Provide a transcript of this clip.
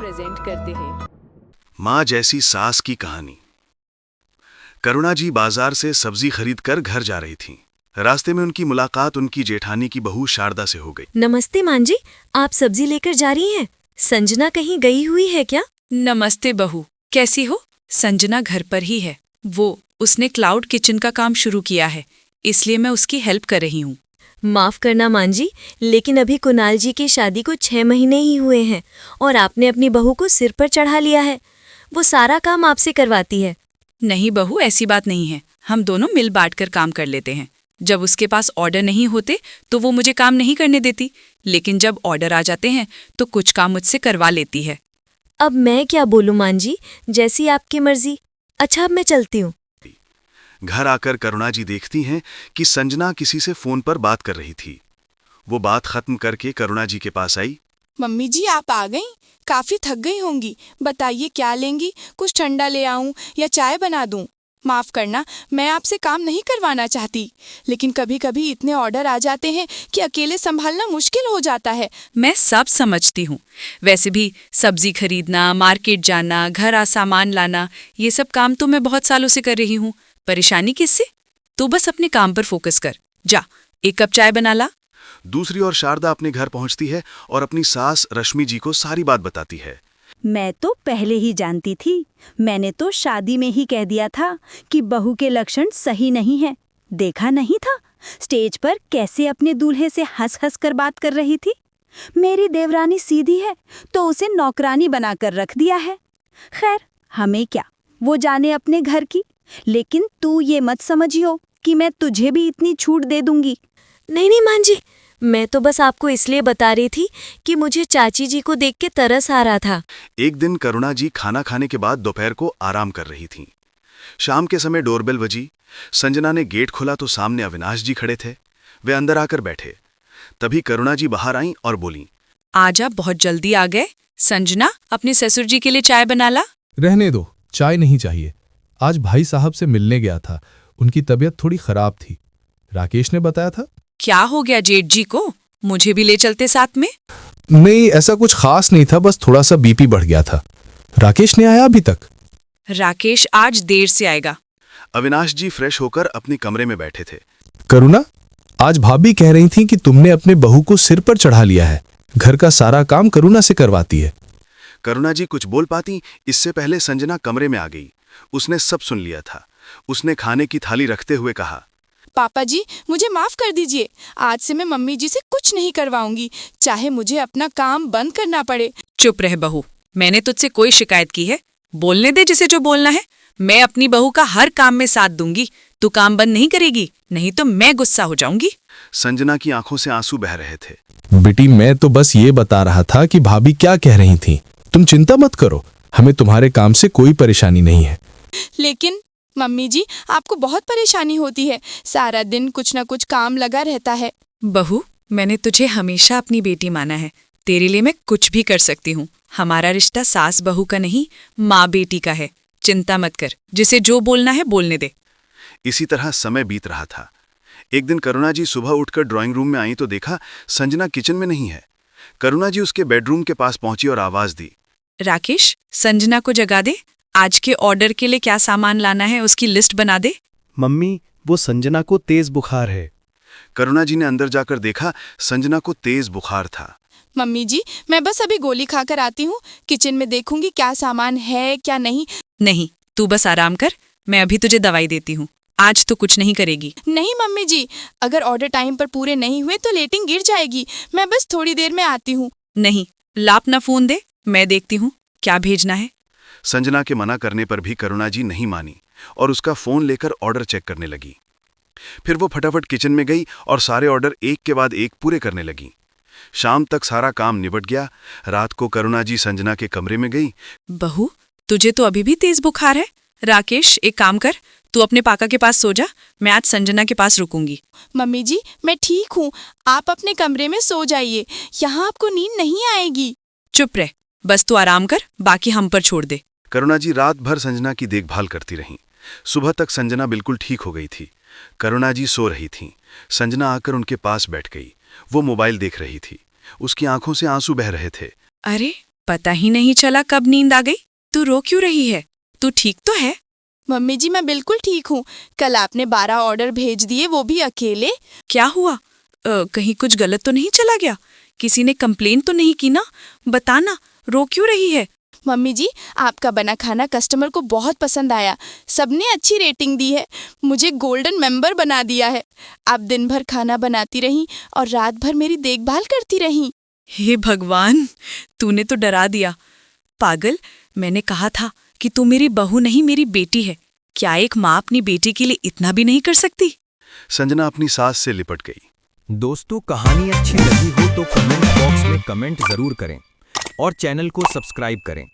Present करते हैं। माँ जैसी सास की कहानी। करुणा जी बाजार से सब्जी खरीद कर घर जा रही थीं। रास्ते में उनकी मुलाकात उनकी जेठानी की बहू शारदा से हो गई। नमस्ते मां जी, आप सब्जी लेकर जा रही हैं? संजना कहीं गई हुई है क्या? नमस्ते बहू, कैसी हो? संजना घर पर ही है। उसने क्लाउड किचन का काम शुरू किया है, इसलिए मैं उसकी हेल्प कर रही हूँ। माफ करना मां जी, लेकिन अभी कुणाल जी की शादी को 6 महीने ही हुए हैं और आपने अपनी बहू को सिर पर चढ़ा लिया है। वो सारा काम आपसे करवाती है। नहीं बहू, ऐसी बात नहीं है। हम दोनों मिल बांट कर काम कर लेते हैं। जब उसके पास ऑर्डर नहीं होते तो वो मुझे काम नहीं करने देती, लेकिन जब ऑर्डर आ जाते हैं तो कुछ काम मुझसे करवा लेती है। अब मैं क्या बोलूं मां जी, जैसी आपकी मर्जी। अच्छा, अब मैं चलती हूँ। घर आकर करुणा जी देखती हैं कि संजना किसी से फोन पर बात कर रही थी। वो बात खत्म करके करुणा जी के पास आई। मम्मी जी, आप आ गईं? काफी थक गई होंगी। बताइए क्या लेंगी? कुछ ठंडा ले आऊं या चाय बना दूं? माफ करना, मैं आपसे काम नहीं करवाना चाहती, लेकिन कभी कभी इतने ऑर्डर आ जाते हैं कि अकेले संभालना मुश्किल हो जाता है। मैं सब समझती हूँ। वैसे भी सब्जी खरीदना, मार्केट जाना, घर आ सामान लाना, ये सब काम तो मैं बहुत सालों से कर रही हूँ। परेशानी किससे? तू बस अपने काम पर फोकस कर। जा, एक कप चाय बना ला। दूसरी ओर शारदा अपने घर पहुंचती है और अपनी सास रश्मि जी को सारी बात बताती है। मैं तो पहले ही जानती थी। मैंने तो शादी में ही कह दिया था कि बहू के लक्षण सही नहीं है। देखा नहीं था स्टेज पर कैसे अपने दूल्हे से हंस हंस कर बात कर रही थी। मेरी देवरानी सीधी है तो उसे नौकरानी बनाकर रख दिया है। खैर, हमें क्या, वो जाने अपने घर की। लेकिन तू ये मत समझियो कि मैं तुझे भी इतनी छूट दे दूंगी। नहीं नहीं मां जी, मैं तो बस आपको इसलिए बता रही थी कि मुझे चाची जी को देख के तरस आ रहा था। एक दिन करुणा जी खाना खाने के बाद दोपहर को आराम कर रही थीं। शाम के समय डोरबेल बजी। संजना ने गेट खोला तो सामने अविनाश जी खड़े थे। वे अंदर आकर बैठे। तभी करुणा जी बाहर आईं और बोलीं, आज आप बहुत जल्दी आ गए। संजना, अपने ससुर जी के लिए चाय बना ला। रहने दो, चाय नहीं चाहिए। आज भाई साहब से मिलने गया था, उनकी तबीयत थोड़ी खराब थी। राकेश ने बताया था। क्या हो गया जेठ जी को? मुझे भी ले चलते साथ में। नहीं, ऐसा कुछ खास नहीं था, बस थोड़ा सा बीपी बढ़ गया था। राकेश ने आया अभी तक? राकेश आज देर से आएगा। अविनाश जी फ्रेश होकर अपने कमरे में बैठे थे। करुणा, आज भाभी कह रही थी कि तुमने अपने बहू को सिर पर चढ़ा लिया है। घर का सारा काम करुणा से करवाती है। करुणा जी कुछ बोल पाती इससे पहले संजना कमरे में आ गई। उसने सब सुन लिया था। उसने खाने की थाली रखते हुए कहा, पापा जी, मुझे माफ कर दीजिए। आज से मैं मम्मी जी से कुछ नहीं करवाऊंगी, चाहे मुझे अपना काम बंद करना पड़े। चुप रह बहू, मैंने तुझसे कोई शिकायत की है? बोलने दे जिसे जो बोलना है। मैं अपनी बहू का हर काम में साथ दूंगी। तू काम बंद नहीं करेगी, नहीं तो मैं गुस्सा हो जाऊंगी। संजना की आंखों से आंसू बह रहे थे। बेटी, मैं तो बस ये बता रहा था कि भाभी क्या कह रही थी। तुम चिंता मत करो, हमें तुम्हारे काम से कोई परेशानी नहीं है। लेकिन मम्मी जी, आपको बहुत परेशानी होती है। सारा दिन कुछ न कुछ काम लगा रहता है। बहू, मैंने तुझे हमेशा अपनी बेटी माना है। तेरे लिए मैं कुछ भी कर सकती हूँ। हमारा रिश्ता सास बहू का नहीं, माँ बेटी का है। चिंता मत कर, जिसे जो बोलना है बोलने दे। इसी तरह समय बीत रहा था। एक दिन करुणा जी सुबह उठकर ड्राइंग रूम में आई तो देखा संजना किचन में नहीं है। करुणा जी उसके बेडरूम के पास पहुंची और आवाज दी, राकेश, संजना को जगा दे। आज के ऑर्डर के लिए क्या सामान लाना है उसकी लिस्ट बना दे। मम्मी, वो संजना को तेज बुखार है। करुणा जी ने अंदर जाकर देखा संजना को तेज बुखार था। मम्मी जी, मैं बस अभी गोली खाकर आती हूँ। किचन में देखूंगी क्या सामान है क्या नहीं। नहीं, तू बस आराम कर, मैं अभी तुझे दवाई देती हूँ। आज तो कुछ नहीं करेगी। नहीं मम्मी जी, अगर ऑर्डर टाइम पर पूरे नहीं हुए तो रेटिंग गिर जाएगी। मैं बस थोड़ी देर में आती हूँ। नहीं, ला अपना फोन दे, मैं देखती हूँ क्या भेजना है। संजना के मना करने पर भी करुणा जी नहीं मानी और उसका फोन लेकर ऑर्डर चेक करने लगी। फिर वो फटाफट किचन में गई और सारे ऑर्डर एक के बाद एक पूरे करने लगी। शाम तक सारा काम निपट गया। रात को करुणा जी संजना के कमरे में गई। बहू, तुझे तो अभी भी तेज बुखार है। राकेश, एक काम कर, तू अपने पाका के पास सो जा। मैं आज संजना के पास रुकूंगी। मम्मी जी, मैं ठीक हूँ। आप अपने कमरे में सो जाइए, यहाँ आपको नींद नहीं आएगी। चुप रह, बस तू आराम कर, बाकी हम पर छोड़ दे। करुणा जी रात भर संजना की देखभाल करती रहीं। सुबह तक संजना बिल्कुल ठीक हो गई थी। करुणा जी सो रही थीं। संजना आकर उनके पास बैठ गई। वो मोबाइल देख रही थी। उसकी आंखों से आंसू बह रहे थे। अरे, पता ही नहीं चला कब नींद आ गई। तू रो क्यों रही है? तू ठीक तो है? मम्मी जी मैं बिल्कुल ठीक हूँ। कल आपने 12 ऑर्डर भेज दिए, वो भी अकेले। क्या हुआ? कहीं कुछ गलत तो नहीं चला गया? किसी ने कंप्लेन तो नहीं की ना? बताना, रो क्यों रही है? मम्मी जी आपका बना खाना कस्टमर को बहुत पसंद आया। सबने अच्छी रेटिंग दी है, मुझे गोल्डन मेंबर बना दिया है। आप दिन भर खाना बनाती रहीं और रात भर मेरी देखभाल करती रहीं। हे भगवान, तूने तो डरा दिया। पागल, मैंने कहा था कि तू मेरी बहू नहीं मेरी बेटी है। क्या एक माँ अपनी बेटी के लिए इतना भी नहीं कर सकती? संजना अपनी सास से लिपट गई। दोस्तों, कहानी अच्छी लगी हो तो कमेंट बॉक्स में कमेंट जरूर करें और चैनल को सब्सक्राइब करें।